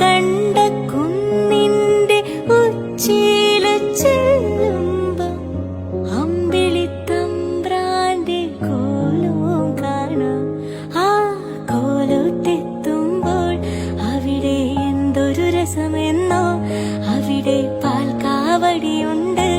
കണ്ട കുന്നിന്റെ ഉച്ചിയില് ചെല്ലുമ്പോ അമ്പിളിത്തമ്പ്രാന്റെ കോലവും കാണാം. ആ കോലത്തെത്തുമ്പോൾ അവിടെ എന്തൊരു രസമെന്നോ. അവിടെ പാൽക്കാവടിയുണ്ട്,